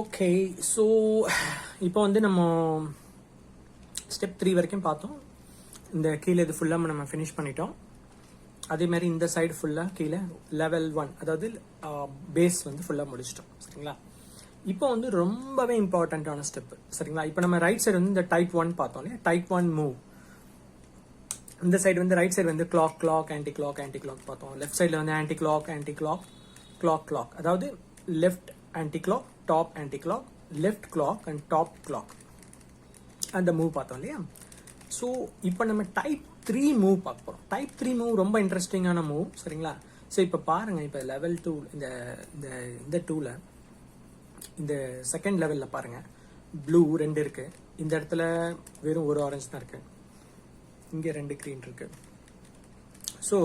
Okay, so இப்போ வந்து நம்ம ஸ்டெப் 3 வரைக்கும் பார்த்தோம். இந்த கீழே இது ஃபுல்லாக நம்ம ஃபினிஷ் பண்ணிட்டோம். அதே மாதிரி இந்த சைடு ஃபுல்லாக கீழே லெவல் 1 அதாவது பேஸ் வந்து ஃபுல்லாக முடிச்சிட்டோம். சரிங்களா? இப்போ வந்து ரொம்பவே இம்பார்ட்டண்ட்டான ஸ்டெப். சரிங்களா? இப்போ நம்ம ரைட் சைடு வந்து இந்த டைப் 1 பார்த்தோம் இல்லையா? Type 1 move. இந்த சைடு வந்து ரைட் சைடு வந்து கிளாக் ஆன்டி கிளாக் பார்த்தோம். லெஃப்ட் சைடில் வந்து ஆன்டி கிளாக் கிளாக் அதாவது left anti clock, top anti clock, left clock and top clock அந்த மூவ் பார்த்தோம் இல்லையா? ஸோ இப்போ நம்ம டைப் 3 மூவ் பார்க்க போகிறோம். டைப் 3 மூவ் ரொம்ப இன்ட்ரெஸ்டிங்கான மூவ். சரிங்களா? ஸோ இப்போ பாருங்க, இப்போ லெவல் 2 இந்த 2ல இந்த செகண்ட் லெவலில் பாருங்க, ப்ளூ 2 இருக்கு. இந்த இடத்துல வெறும் ஒரு ஆரஞ்சு தான் இருக்கு. இங்கே 2 க்ரீன் இருக்கு. ஸோ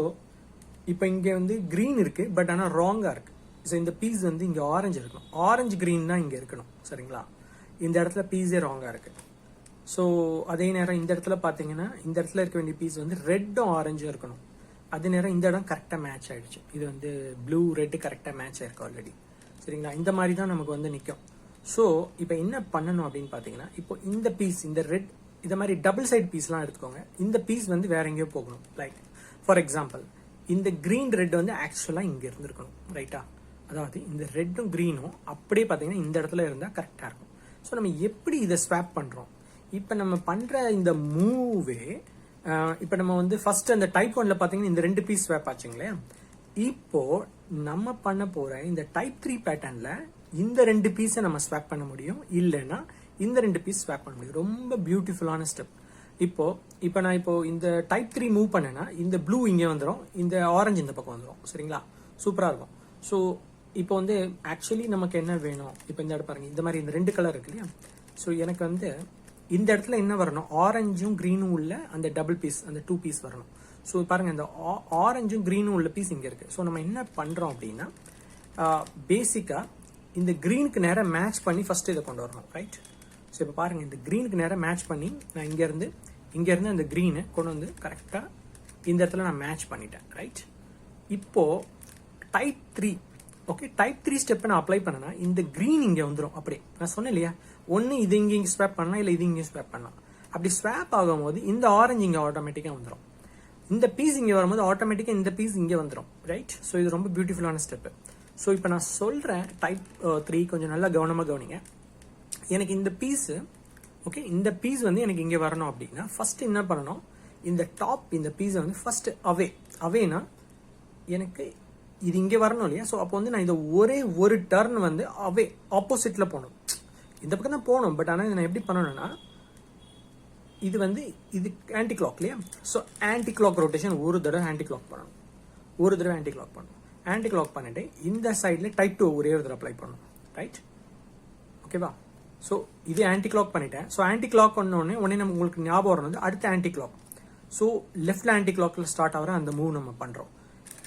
இப்போ இங்கே வந்து க்ரீன் இருக்கு, பட் ஆனால் ராங்காக இருக்கு. ஸோ இந்த பீஸ் வந்து இங்கே ஆரஞ்சு இருக்கணும். ஆரஞ்சு க்ரீன் தான் இங்கே இருக்கணும். சரிங்களா? இந்த இடத்துல பீஸே ராங்காக இருக்கு. ஸோ அதே நேரம் இந்த இடத்துல பார்த்தீங்கன்னா இந்த இடத்துல இருக்க வேண்டிய பீஸ் வந்து ரெட்டும் ஆரஞ்சும் இருக்கணும். அதே நேரம் இந்த இடம் கரெக்டாக மேட்ச் ஆயிடுச்சு. இது வந்து ப்ளூ ரெட்டு கரெக்டாக மேட்ச் ஆயிருக்கு ஆல்ரெடி. சரிங்களா? இந்த மாதிரி தான் நமக்கு வந்து நிற்கும். ஸோ இப்போ என்ன பண்ணணும் அப்படின்னு பார்த்தீங்கன்னா, இப்போ இந்த பீஸ், இந்த ரெட், இந்த மாதிரி டபுள் சைட் பீஸ்லாம் எடுத்துக்கோங்க. இந்த பீஸ் வந்து வேற எங்கேயோ போகணும். லைக் ஃபார் எக்ஸாம்பிள், இந்த கிரீன் ரெட் வந்து ஆக்சுவலாக இங்கே இருந்திருக்கணும். ரைட்டா? அதாவது இந்த ரெட்டும் க்ரீனும் அப்படியே பார்த்தீங்கன்னா இந்த இடத்துல இருந்தால் கரெக்டாக இருக்கும். ஸோ நம்ம எப்படி இதை ஸ்வாப் பண்ணுறோம்? இப்போ நம்ம பண்ணுற இந்த மூவே, இப்போ நம்ம வந்து ஃபர்ஸ்ட் அந்த டைப் 1ல பார்த்தீங்கன்னா இந்த 2 பீஸ் ஸ்வாப் ஆச்சுங்களே. இப்போ நம்ம பண்ண போகிற இந்த டைப் 3 பேட்டர்னில் இந்த 2 பீஸை நம்ம ஸ்வாப் பண்ண முடியும், இல்லைன்னா இந்த 2 பீஸ் ஸ்வாப் பண்ண முடியும். ரொம்ப பியூட்டிஃபுல்லான ஸ்டெப். இப்போ நான் இந்த டைப் 3 மூவ் பண்ணேன்னா இந்த ப்ளூ இங்கே வந்துடும், இந்த ஆரஞ்சு இந்த பக்கம் வந்துடும். சரிங்களா? சூப்பராக இருக்கும். ஸோ இப்போ வந்து ஆக்சுவலி நமக்கு என்ன வேணும்? இப்போ இந்த இடம் பாருங்க, இந்த மாதிரி இந்த 2 கலர் இருக்கு இல்லையா? ஸோ எனக்கு வந்து இந்த இடத்துல என்ன வரணும்? ஆரஞ்சும் க்ரீனும் உள்ள அந்த டபுள் பீஸ், அந்த 2 பீஸ் வரணும். ஸோ பாருங்க, இந்த ஆரஞ்சும் க்ரீனும் உள்ள பீஸ் இங்கே இருக்கு. ஸோ நம்ம என்ன பண்றோம் அப்படின்னா, பேசிக்கா இந்த க்ரீனுக்கு நேரம் மேட்ச் பண்ணி ஃபர்ஸ்ட் இதை கொண்டு வரணும். ரைட்? ஸோ இப்போ பாருங்க, இந்த க்ரீனுக்கு நேரம் மேட்ச் பண்ணி நான் இங்கேருந்து அந்த க்ரீனை கொண்டு வந்து கரெக்டாக இந்த இடத்துல நான் மேட்ச் பண்ணிட்டேன். ரைட்? இப்போ டைப் 3, ஓகே, டைப் 3 ஸ்டெப்பை நான் அப்ளை பண்ணனா இந்த க்ரீன் இங்கே வந்துடும். அப்படியே நான் சொன்னேன் இல்லையா, ஒன்று இது இங்கே ஸ்வாப் பண்ணலாம், இல்லை இது இங்கே ஸ்வாப் பண்ணலாம். அப்படி ஸ்வாப் ஆகும்போது இந்த ஆரஞ்சு இங்கே ஆட்டோமேட்டிக்காக வந்துடும். இந்த பீஸ் இங்கே வரும்போது ஆட்டோமேட்டிக்காக இந்த பீஸ் இங்கே வந்துடும். ரைட்? ஸோ இது ரொம்ப பியூட்டிஃபுல்லான ஸ்டெப்பு. ஸோ இப்போ நான் சொல்கிறேன் டைப் 3 கொஞ்சம் நல்லா கவனமாக கவனிங்க. எனக்கு இந்த பீஸு, ஓகே, இந்த பீஸ் வந்து எனக்கு இங்கே வரணும் அப்படின்னா ஃபர்ஸ்ட் என்ன பண்ணணும்? இந்த டாப் இந்த பீஸை வந்து ஃபர்ஸ்ட் அவேனா எனக்கு இது இங்கே வரணும் இல்லையா? ஸோ அப்போ வந்து நான் இதை ஒரே ஒரு டர்ன் வந்து அவே ஆப்போசிட்ல போகணும். இந்த பக்கம் தான் போகணும், பட் ஆனால் நான் எப்படி பண்ணணும்னா, இது வந்து இது ஆன்டி கிளாக் இல்லையா? ஸோ ஆன்டி கிளாக் ரொட்டேஷன் ஒரு தடவை ஆன்டி கிளாக் பண்ணணும். ஆன்டி கிளாக் பண்ணிட்டு இந்த சைடில் டைப் 2 ஒரே ஒரு தடவை அப்ளை பண்ணணும். ரைட்? ஓகேவா? ஸோ இது ஆன்டி கிளாக் பண்ணிட்டேன். ஸோ ஆன்டி கிளாக் உடனே நம்ம உங்களுக்கு ஞாபகம் வரணும் வந்து அடுத்த ஆன்டி கிளாக். ஸோ லெஃப்ட்ல ஆன்டி கிளாக்ல ஸ்டார்ட் ஆகிற அந்த மூவ் நம்ம பண்றோம்.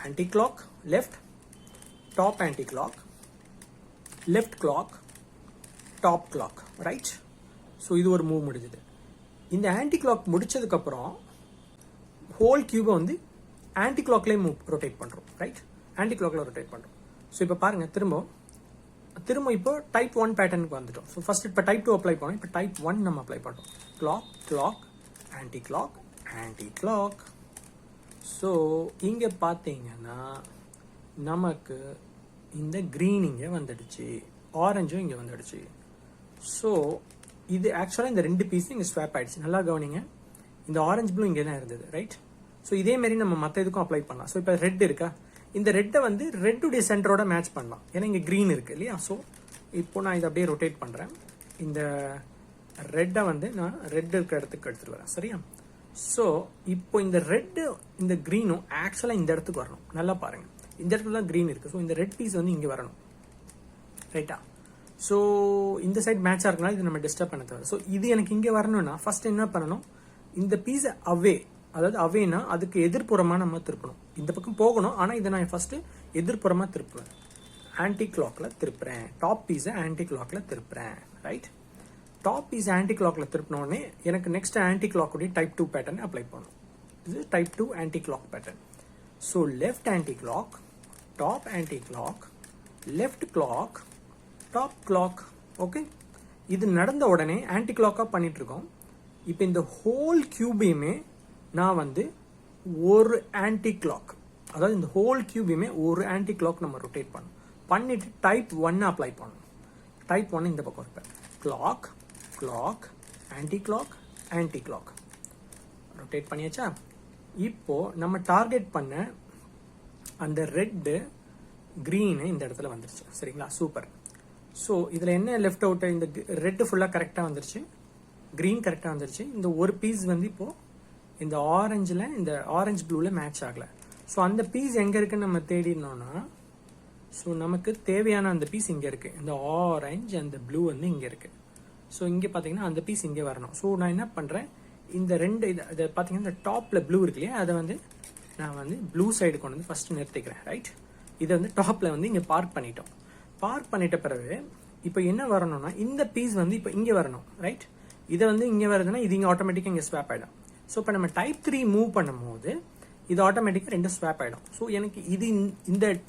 Anti clock, left, top anti clock, left clock, top clock. Right? So இது ஒரு மூவ் முடிஞ்சது. இந்த ஆன்டி கிளாக் முடிச்சதுக்கு அப்புறம் ஹோல் கியூபை வந்து ஆன்டி கிளாக்லேயே ரொட்டேட் பண்றோம். ரைட்? ஆன்டி கிளாக்ல ரொட்டேட் பண்றோம். ஸோ இப்போ பாருங்க, திரும்ப இப்போ டைப் 1 பேட்டர்னுக்கு வந்துட்டோம். ஸோ ஃபர்ஸ்ட் இப்போ டைப் 2 அப்ளை பண்ணோம், இப்போ டைப் 1 நம்ம அப்ளை பண்ணுறோம். Clock, anti clock. ஸோ இங்கே பார்த்தீங்கன்னா நமக்கு இந்த க்ரீன் இங்கே வந்துடுச்சு, ஆரஞ்சும் இங்கே வந்துடுச்சு. ஸோ இது ஆக்சுவலாக இந்த 2 பீஸ் இங்கே ஸ்வாப் ஆயிடுச்சு. நல்லா கவனிங்க, இந்த ஆரஞ்சு ப்ளூ இங்கே தான் இருந்தது. ரைட்? ஸோ இதே மாதிரி நம்ம மற்ற இதுக்கும் அப்ளை பண்ணலாம். ஸோ இப்போ ரெட் இருக்கா? இந்த ரெட்டை வந்து ரெட்டுடைய சென்டரோட மேட்ச் பண்ணலாம், ஏன்னா இங்கே க்ரீன் இருக்கு இல்லையா? ஸோ இப்போ நான் இதை அப்படியே ரொட்டேட் பண்ணுறேன். இந்த ரெட்டை வந்து நான் ரெட் இருக்கிற இடத்துக்கு எடுத்துட்டு வரேன். சரியா? ஸோ இப்போ இந்த ரெட்டு இந்த க்ரீனும் ஆக்சுவலாக இந்த இடத்துக்கு வரணும். நல்லா பாருங்க, இந்த இடத்துல தான் க்ரீன் இருக்கு. ஸோ இந்த ரெட் பீஸ் வந்து இங்கே வரணும். ரைட்டா? ஸோ இந்த சைட் மேட்சாக இருக்கனால இது நம்ம டிஸ்டர்ப் பண்ண தேவை. ஸோ இது எனக்கு இங்கே வரணும்னா ஃபர்ஸ்ட் என்ன பண்ணணும்? இந்த பீஸை அவேனா அதுக்கு எதிர்ப்புறமாக நம்ம திருப்பணும். இந்த பக்கம் போகணும், ஆனால் இதை நான் ஃபர்ஸ்ட் எதிர்ப்புறமாக திருப்புவேன். ஆன்டி கிளாக்ல திருப்புறேன். டாப் பீஸை ஆன்டி கிளாக்ல திருப்புறேன். ரைட்? டாப் பீஸ் ஆன்டி கிளாக்ல திருப்பினோடனே எனக்கு நெக்ஸ்ட் ஆன்டி கிளாக் உடைய டைப் 2 பேட்டர்ன் அப்ளை பண்ணணும். இது type 2 anti clock pattern. So left anti clock, top anti clock, left clock, top clock, okay, இது நடந்த உடனே ஆன்டி கிளாக்காக பண்ணிட்டு இருக்கோம். இப்போ இந்த ஹோல் கியூபையுமே நான் வந்து ஒரு ஆன்டி கிளாக், அதாவது இந்த ஹோல் கியூபையுமே ஒரு ஆன்டி கிளாக் நம்ம ரொட்டேட் பண்ணணும். பண்ணிட்டு டைப் 1 அப்ளை பண்ணணும். டைப் 1 இந்த பக்கம் இருப்பேன். Clock clock anti clock anti clock rotate பண்ணியாச்சா? இப்போ நம்ம டார்கெட் பண்ண அந்த ரெட்டு கிரீனு இந்த இடத்துல வந்துருச்சு. சரிங்களா, சூப்பர். ஸோ இதில் என்ன லெஃப்ட் அவுட், இந்த ரெட்டு ஃபுல்லாக கரெக்டாக வந்துருச்சு, கிரீன் கரெக்டாக வந்துருச்சு. இந்த ஒரு பீஸ் வந்து இப்போ இந்த ஆரஞ்சில், இந்த ஆரஞ்சு ப்ளூவில் மேட்ச் ஆகலை. ஸோ அந்த பீஸ் எங்கே இருக்குன்னு நம்ம தேடினோம்னா, ஸோ நமக்கு தேவையான அந்த பீஸ் இங்கே இருக்குது. இந்த ஆரஞ்சு அந்த ப்ளூ வந்து இங்கே இருக்குது. ஸோ இங்கே பார்த்தீங்கன்னா அந்த பீஸ் இங்கே வரணும். ஸோ நான் என்ன பண்ணுறேன், இந்த ரெண்டு இதை பார்த்தீங்கன்னா இந்த டாப்பில் ப்ளூ இருக்கு இல்லையா, அதை வந்து நான் வந்து ப்ளூ சைடு கொண்டு வந்து ஃபஸ்ட்டு நிறுத்திக்கிறேன். ரைட், இதை வந்து டாப்பில் வந்து இங்கே பார்க் பண்ணிட்டோம். பார்க் பண்ணிட்ட பிறகு இப்போ என்ன வரணும்னா, இந்த பீஸ் வந்து இப்போ இங்கே வரணும். ரைட், இதை வந்து இங்கே வருதுன்னா இது இங்கே ஆட்டோமேட்டிக்காக இங்கே ஸ்வாப் ஆகிடும். ஸோ இப்போ நம்ம டைப் 3 மூவ் பண்ணும்போது இது ஆட்டோமேட்டிக்காக ரெண்டும் ஸ்வாப் ஆகிடும். ஸோ எனக்கு இது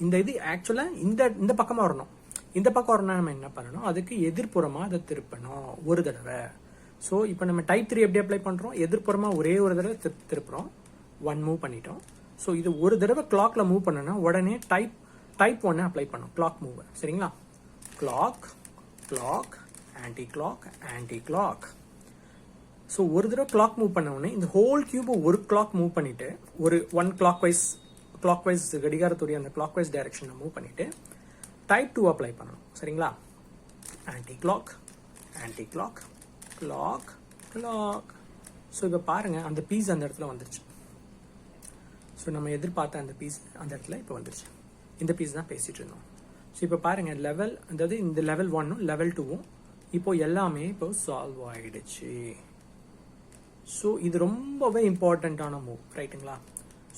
இந்த இது ஆக்சுவலாக இந்த பக்கமாக வரணும். இந்த பக்கம் வரணும்னா நம்ம என்ன பண்ணணும், அதுக்கு எதிர்ப்புறமாக அதை திருப்பணும் ஒரு தடவை. ஸோ இப்போ நம்ம டைப் 3 எப்படி அப்ளை பண்ணுறோம், எதிர்ப்புறமாக ஒரே ஒரு தடவை திருப்புறோம். 1 மூவ் பண்ணிட்டோம். ஸோ இது ஒரு தடவை கிளாக்ல மூவ் பண்ணோன்னா உடனே டைப் 1 அப்ளை பண்ணும், கிளாக் மூவ். சரிங்களா, clock clock anti clock anti clock. So ஒரு தடவை கிளாக் மூவ் பண்ண உடனே இந்த ஹோல் கியூபை ஒரு கிளாக் மூவ் பண்ணிட்டு, ஒரு 1 கிளாக் வைஸ் கடிகாரத்துடைய அந்த கிளாக் வைஸ் டைரக்ஷனை மூவ் பண்ணிட்டு டைப் 2 அப்ளை பண்ணணும். சரிங்களா, anti clock anti clock clock clock. So இப்போ பாருங்க அந்த பீஸ் அந்த இடத்துல வந்துருச்சு. ஸோ நம்ம எதிர்பார்த்த அந்த பீஸ் அந்த இடத்துல இப்போ வந்துருச்சு. இந்த பீஸ் தான் பேசிட்டு இருந்தோம். ஸோ இப்போ பாருங்க லெவல், அதாவது இந்த லெவல் 1ம் லெவல் 2ம் இப்போ எல்லாமே இப்போ சால்வ் ஆயிடுச்சு. ஸோ இது ரொம்பவே இம்பார்ட்டண்ட்டான மூவ். ரைட்டுங்களா,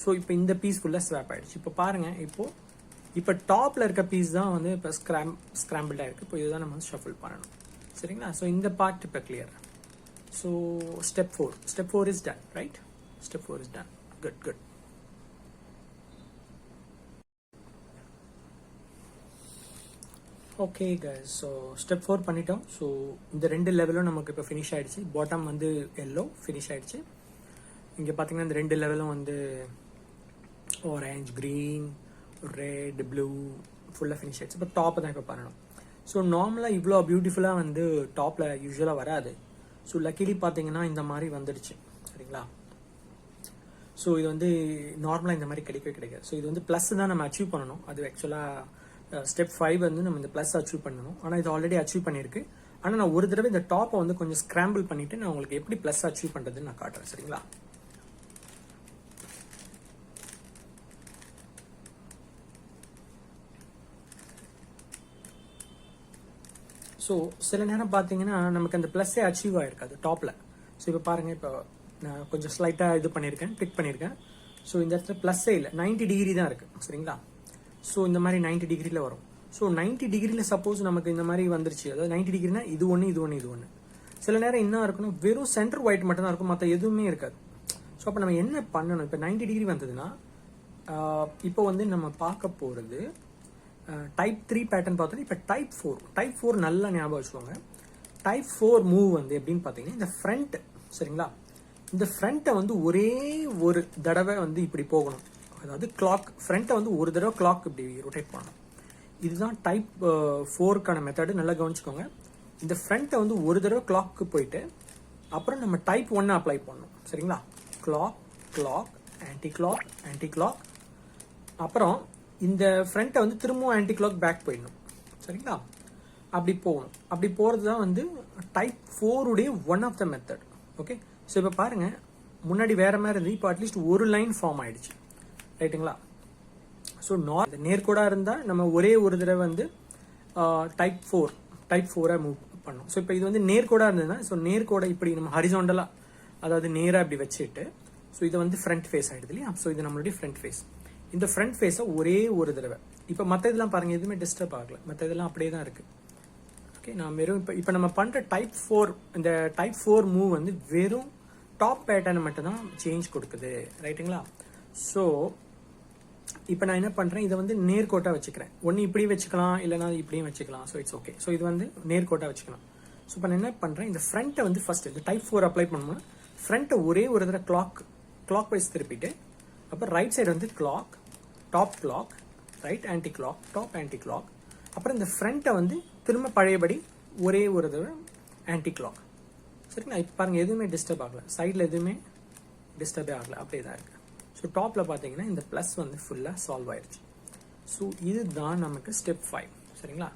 ஸோ இப்போ இந்த பீஸ் ஃபுல்லாக ஸ்வாப் ஆயிடுச்சு. இப்போ பாருங்க, இப்போ டாப்ல இருக்க பீஸ் தான் வந்து இப்போ ஸ்கிராம்பிள்டாக இருக்கு. இப்போ இதுதான் நம்ம வந்து ஷஃபிள் பண்ணணும். சரிங்களா, ஸோ இந்த பார்ட் இப்போ clear. So step 4 is done. Right, step 4 is done. Good. Okay guys, so step 4 பண்ணிட்டோம். ஸோ இந்த ரெண்டு லெவலும் நமக்கு இப்போ ஃபினிஷ் ஆயிடுச்சு. பாட்டம் வந்து எல்லோ ஃபினிஷ் ஆயிடுச்சு. இங்கே பார்த்தீங்கன்னா இந்த ரெண்டு லெவலும் வந்து ஆரஞ்ச், க்ரீன், ரெட், ப்ளூ ஃபுல்லாக ஃபினிஷ் ஆயிடுச்சு. இப்போ டாப் தான் இப்போ பண்ணணும். ஸோ நார்மலாக இவ்வளோ பியூட்டிஃபுல்லாக வந்து டாப்பில் யூஸ்வலாக வராது. ஸோ லக்கிலி பார்த்தீங்கன்னா இந்த மாதிரி வந்துடுச்சு. சரிங்களா, ஸோ இது வந்து நார்மலாக இந்த மாதிரி கிடைக்காது. ஸோ இது வந்து ப்ளஸ் தான் நம்ம அச்சீவ் பண்ணணும். அது ஆக்சுவலாக ஸ்டெப் 5 வந்து நம்ம இந்த ப்ளஸ் அச்சீவ் பண்ணணும். ஆனால் இது ஆல்ரெடி அச்சீவ் பண்ணியிருக்கு. ஆனால் நான் ஒரு தடவை இந்த டாப்பை வந்து கொஞ்சம் ஸ்கிராம்பிள் பண்ணிட்டு நான் உங்களுக்கு எப்படி ப்ளஸ் அச்சீவ் பண்ணுறதுன்னு நான் காட்டுறேன். சரிங்களா, ஸோ சில நேரம் பார்த்தீங்கன்னா நமக்கு அந்த ப்ளஸ்ஸே அச்சீவ் ஆகிருக்காது டாப்பில். ஸோ இப்போ பாருங்கள், இப்போ நான் கொஞ்சம் ஸ்லைட்டாக இது பண்ணியிருக்கேன், கிளிக் பண்ணியிருக்கேன். ஸோ இந்த இடத்துல ப்ளஸ்ஸே இல்லை, 90 டிகிரி தான் இருக்குது. சரிங்களா, ஸோ இந்த மாதிரி 90 டிகிரியில் வரும். ஸோ 90 டிகிரியில் சப்போஸ் நமக்கு இந்த மாதிரி வந்துருச்சு, அதாவது 90 டிகிரினா இது ஒன்று. சில நேரம் என்ன இருக்கணும், வெறும் சென்டர் ஒயிட் மட்டும் தான் இருக்கும், மற்ற எதுவுமே இருக்காது. ஸோ அப்போ நம்ம என்ன பண்ணணும், இப்போ 90 டிகிரி வந்ததுன்னா இப்போ வந்து நம்ம பார்க்க போகிறது டைப் 3 பேட்டர்ன் பார்த்தோம். இப்போ டைப் 4 நல்லா ஞாபகம் வச்சுக்கோங்க. டைப் 4 மூவ் வந்து எப்படின்னு பார்த்தீங்கன்னா இந்த ஃப்ரண்ட், சரிங்களா, இந்த ஃப்ரண்ட்டை வந்து ஒரே ஒரு தடவை வந்து இப்படி போகணும். அதாவது கிளாக் ஃப்ரண்ட்டை வந்து ஒரு தடவை கிளாக் இப்படி ரொட்டேட் பண்ணணும். இதுதான் டைப் 4க்கான மெத்தடு. நல்லா கவனிச்சுக்கோங்க. இந்த ஃப்ரண்ட்டை வந்து ஒரு தடவை கிளாக்கு போயிட்டு அப்புறம் நம்ம டைப் 1 அப்ளை பண்ணணும். சரிங்களா, கிளாக் கிளாக் ஆன்டி கிளாக். அப்புறம் இந்த ஃப்ரண்ட்டை வந்து திரும்பவும் ஆன்டி கிளாக் பேக் போயிடணும். சரிங்களா, அப்படி போகணும். அப்படி போகிறது தான் வந்து டைப் 4 உடைய one of the method. Okay, so இப்போ பாருங்கள், முன்னாடி வேற மாதிரி இருந்து இப்போ அட்லீஸ்ட் ஒரு லைன் ஃபார்ம் ஆயிடுச்சு. ரைட்டுங்களா, ஸோ நேர்கோடாக இருந்தால் நம்ம ஒரே ஒரு தடவை வந்து டைப் 4 மூவ் பண்ணோம். ஸோ இப்போ இது வந்து நேர்கோடாக இருந்ததுன்னா, ஸோ நேர்கோடை இப்படி நம்ம ஹரிசாண்டலாக, அதாவது நேராக இப்படி வச்சுட்டு, ஸோ இது வந்து ஃப்ரண்ட் ஃபேஸ் ஆகிடுது இல்லையா. ஸோ இது நம்மளுடைய ஃப்ரண்ட் ஃபேஸ். இந்த ஃப்ரண்ட் ஃபேஸை ஒரே ஒரு தடவை. இப்போ மற்ற இதெல்லாம் பாருங்கள், எதுவுமே டிஸ்டர்ப் ஆகலை, மற்ற இதெல்லாம் அப்படியே தான் இருக்குது. ஓகே, நான் வெறும் இப்போ நம்ம பண்ணுற டைப் 4, இந்த டைப் 4 மூவ் வந்து வெறும் டாப் பேட்டர்னை மட்டும் தான் சேஞ்ச் கொடுக்குது. ரைட்டுங்களா, ஸோ இப்போ நான் என்ன பண்ணுறேன், இதை வந்து நேர்கோட்டாக வச்சுக்கிறேன். ஒன்று இப்படி வச்சுக்கலாம், இல்லைனா இப்படியும் வச்சுக்கலாம். So it's okay. ஸோ இது வந்து நேர்கோட்டாக வச்சுக்கலாம். ஸோ இப்போ நான் என்ன பண்ணுறேன், இந்த ஃப்ரண்ட்டை வந்து ஃபர்ஸ்ட் இந்த டைப் 4 அப்ளை பண்ணோம்னா ஃப்ரண்ட்டை ஒரே ஒரு தடவை கிளாக் வைஸ் திருப்பிட்டு, அப்புறம் ரைட் சைடு வந்து top clock, right anti clock, top anti clock, அப்புறம் இந்த ஃப்ரண்ட்டை வந்து திரும்ப பழையபடி ஒரே ஒரு தடவை ஆன்டி கிளாக். சரிங்களா? இப்போ பாருங்கள், எதுவுமே டிஸ்டர்ப் ஆகலை, சைடில் எதுவுமே டிஸ்டர்பே ஆகலை, அப்படியே தான் இருக்குது. ஸோ டாப்பில் பார்த்தீங்கன்னா இந்த ப்ளஸ் வந்து ஃபுல்லாக சால்வ் ஆயிடுச்சு. ஸோ இதுதான் நமக்கு ஸ்டெப் 5. சரிங்களா?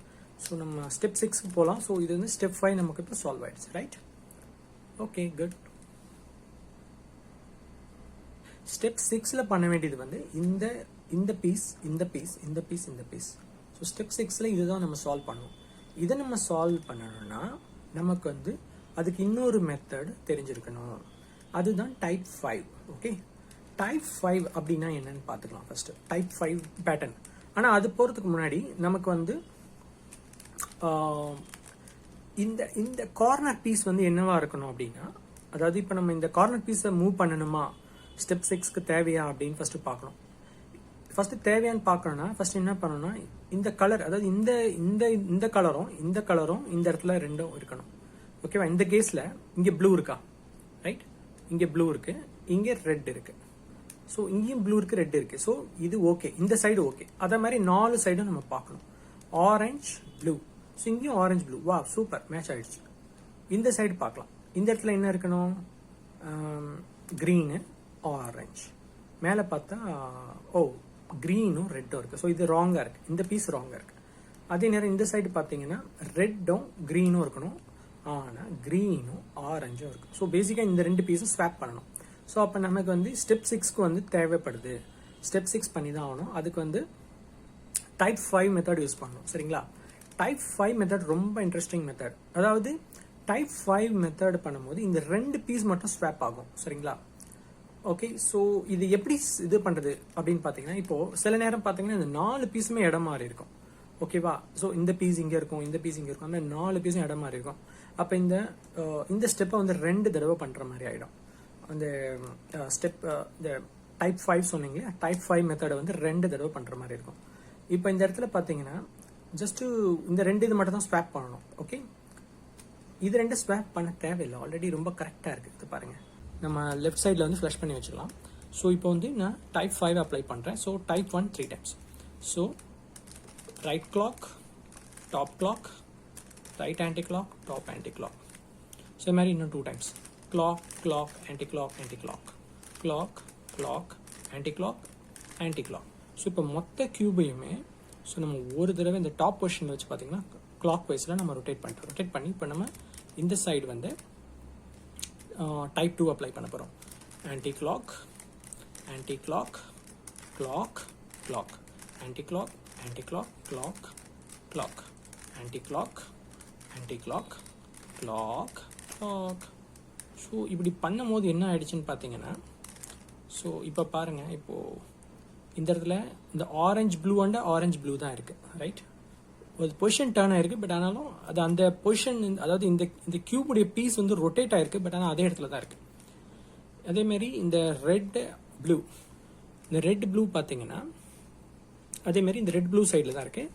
ஸோ நம்ம ஸ்டெப் 6க்கு போகலாம். ஸோ இது வந்து ஸ்டெப் 5 நமக்கு இப்போ சால்வ் ஆயிடுச்சு. ரைட்? Okay, good. ஸ்டெப் 6ல் பண்ண வேண்டியது வந்து இந்த பீஸ், இந்த பீஸ், இந்த பீஸ், இந்த பீஸ். ஸோ ஸ்டெப் 6ல் இதுதான் நம்ம சால்வ் பண்ணணும். இதை நம்ம சால்வ் பண்ணணும்னா நமக்கு வந்து அதுக்கு இன்னொரு மெத்தட் தெரிஞ்சிருக்கணும். அதுதான் டைப் 5. ஓகே, டைப் 5 அப்படின்னா என்னன்னு பார்த்துக்கலாம் ஃபர்ஸ்ட். Type 5 pattern. ஆனால் அது போகிறதுக்கு முன்னாடி நமக்கு வந்து இந்த கார்னர் பீஸ் வந்து என்னவா இருக்கணும் அப்படின்னா, அதாவது இப்போ நம்ம இந்த கார்னர் பீஸை மூவ் பண்ணணுமா, ஸ்டெப் 6க்கு தேவையா அப்படின்னு ஃபர்ஸ்ட் பார்க்கணும். ஃபர்ஸ்ட் தேவையான்னு பார்க்கணும்னா ஃபர்ஸ்ட் என்ன பண்ணணும்னா, இந்த கலர், அதாவது இந்த கலரும் இந்த இடத்துல ரெண்டும் இருக்கணும். ஓகேவா? இந்த கேஸில் இங்கே ப்ளூ இருக்கா, ரைட்? இங்கே ப்ளூ இருக்கு, இங்கே ரெட் இருக்கு. ஸோ இங்கேயும் ப்ளூ இருக்கு, ரெட் இருக்கு. ஸோ இது ஓகே, இந்த சைடு ஓகே. அதே மாதிரி 4 சைடும் நம்ம பார்க்கணும். ஆரஞ்சு ப்ளூ, ஸோ இங்கேயும் ஆரஞ்சு ப்ளூ. வா, சூப்பர், மேட்ச் ஆயிடுச்சு. இந்த சைடு பார்க்கலாம். இந்த இடத்துல என்ன இருக்கணும், க்ரீனு ஆரஞ்சு. மேலே பார்த்தா க்ரீனும் ரெட்டும் இருக்கு. ஸோ இது ராங்காக இருக்கு, இந்த பீஸ் ராங்காக இருக்கு. அதே நேரம் இந்த சைடு பார்த்தீங்கன்னா ரெட்டும் க்ரீனும் இருக்கணும், ஆனால் க்ரீனும் ஆரஞ்சும் இருக்கு. ஸோ பேசிக்காக இந்த 2 பீஸும் ஸ்வாப் பண்ணணும். ஸோ அப்போ நமக்கு வந்து ஸ்டெப் 6க்கு வந்து தேவைப்படுது. ஸ்டெப் 6 பண்ணி தான் ஆகணும். அதுக்கு வந்து டைப் 5 மெத்தட் யூஸ் பண்ணணும். சரிங்களா? டைப் 5 மெத்தட் ரொம்ப இன்ட்ரெஸ்டிங் மெத்தட். அதாவது டைப் 5 மெத்தட் பண்ணும்போது இந்த 2 பீஸ் மட்டும் ஸ்வாப் ஆகும். சரிங்களா? ஓகே, ஸோ இது எப்படி இது பண்ணுறது அப்படின்னு பார்த்தீங்கன்னா, இப்போது சில நேரம் பார்த்தீங்கன்னா இந்த 4 பீஸுமே இடம் மாறி இருக்கும். ஓகேவா? ஸோ இந்த பீஸ் இங்கே இருக்கும், இந்த பீஸ் இங்கே இருக்கும், அந்த 4 பீஸும் இடம் மாறி இருக்கும். அப்போ இந்த ஸ்டெப்பை வந்து 2 தடவை பண்ணுற மாதிரி ஆகிடும். அந்த ஸ்டெப் இந்த டைப் 5 சொன்னீங்களே, டைப் 5 மெத்தடை வந்து 2 தடவை பண்ணுற மாதிரி இருக்கும். இப்போ இந்த இடத்துல பார்த்தீங்கன்னா ஜஸ்ட்டு இந்த 2 இது மட்டும் தான் ஸ்வாப் பண்ணணும். ஓகே, இது 2 ஸ்வாப் பண்ண தேவையில்லை, ஆல்ரெடி ரொம்ப கரெக்டாக இருக்குது. இது பாருங்கள், நம்ம லெஃப்ட் சைடில் வந்து ஃப்ளஷ் பண்ணி வச்சுக்கலாம். ஸோ இப்போ வந்து நான் டைப் 5 அப்ளை பண்ணுறேன். So type 1 3 times. So right clock, top clock, right anti clock, top anti clock. So இது மாதிரி இன்னும் 2 times. Clock, clock, anti clock, anti clock, clock, clock, anti clock, anti clock. So இப்போ மொத்த கியூபையுமே so நம்ம ஒரு தடவை இந்த டாப் பொசிஷனில் வச்சு பார்த்தீங்கன்னா கிளாக் வைஸில் நம்ம ரொட்டேட் பண்ணி இப்போ நம்ம இந்த சைடு வந்து டைப் 2 அப்ளை பண்ண போகிறோம். Anti clock, anti clock, clock, clock, anti clock, anti clock, clock, clock, anti clock, anti clock, clock, clock. So இப்படி பண்ணும் போது என்ன ஆயிடுச்சுன்னு பார்த்தீங்கன்னா, ஸோ இப்போ பாருங்கள், இப்போது இந்த இடத்துல இந்த orange blue and orange blue தான் இருக்குது, ரைட்? ஒரு பொசிஷன் டர்ன் ஆயிருக்கு, பட் ஆனாலும் அது அந்த பொசிஷன், அதாவது இந்த கியூபுடைய பீஸ் வந்து ரொட்டேட் ஆயிருக்கு, பட் ஆனால் அதே இடத்துல தான் இருக்குது. அதேமாரி இந்த ரெட் ப்ளூ, இந்த ரெட் ப்ளூ பார்த்தீங்கன்னா அதேமாரி இந்த ரெட் ப்ளூ சைடில் தான் இருக்குது.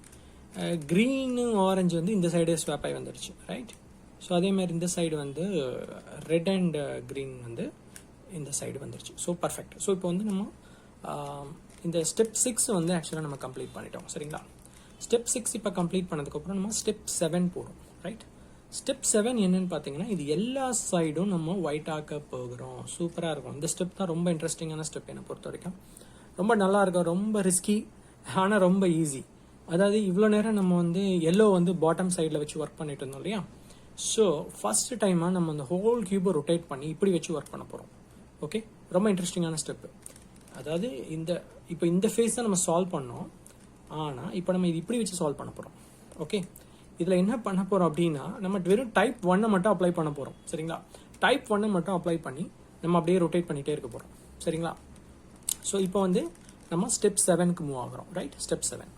க்ரீனு ஆரஞ்சு வந்து இந்த சைடு ஸ்வாப் ஆகி வந்துடுச்சு, ரைட்? ஸோ அதேமாதிரி இந்த சைடு வந்து ரெட் அண்ட் க்ரீன் வந்து இந்த சைடு வந்துடுச்சு. So perfect. ஸோ இப்போ வந்து நம்ம இந்த ஸ்டெப் 6 வந்து ஆக்சுவலாக நம்ம கம்ப்ளீட் பண்ணிட்டோம். சரிங்களா? ஸ்டெப் 6 இப்போ கம்ப்ளீட் பண்ணதுக்கப்புறம் நம்ம ஸ்டெப் 7 போகிறோம், ரைட்? ஸ்டெப் 7 என்னன்னு பார்த்தீங்கன்னா, இது எல்லா சைடும் நம்ம ஒயிட் ஆக்க போகிறோம். சூப்பராக இருக்கும். இந்த ஸ்டெப் தான் ரொம்ப இன்ட்ரெஸ்டிங்கான ஸ்டெப் என்னை பொறுத்த வரைக்கும். ரொம்ப நல்லா இருக்கும், ரொம்ப ரிஸ்கி, ஆனால் ரொம்ப ஈஸி. அதாவது இவ்வளோ நேரம் நம்ம வந்து எல்லோ வந்து பாட்டம் சைடில் வச்சு ஒர்க் பண்ணிட்டு இருந்தோம் இல்லையா? ஸோ ஃபர்ஸ்ட் டைமாக நம்ம அந்த ஹோல் கியூபை ரொட்டேட் பண்ணி இப்படி வச்சு ஒர்க் பண்ண போகிறோம். ஓகே, ரொம்ப இன்ட்ரெஸ்டிங்கான ஸ்டெப்பு. அதாவது இப்போ இந்த ஃபேஸ் தான் நம்ம சால்வ் பண்ணோம், ஆனால் இப்போ நம்ம இது இப்படி வச்சு சால்வ் பண்ண போகிறோம். ஓகே, இதில் என்ன பண்ண போகிறோம் அப்படின்னா, நம்ம வெறும் டைப் 1 மட்டும் அப்ளை பண்ண போகிறோம். சரிங்களா? டைப் 1 மட்டும் அப்ளை பண்ணி நம்ம அப்படியே ரொட்டேட் பண்ணிகிட்டே இருக்க போகிறோம். சரிங்களா? ஸோ இப்போ வந்து நம்ம ஸ்டெப் 7க்கு மூவ் ஆகிறோம், ரைட்? ஸ்டெப் 7.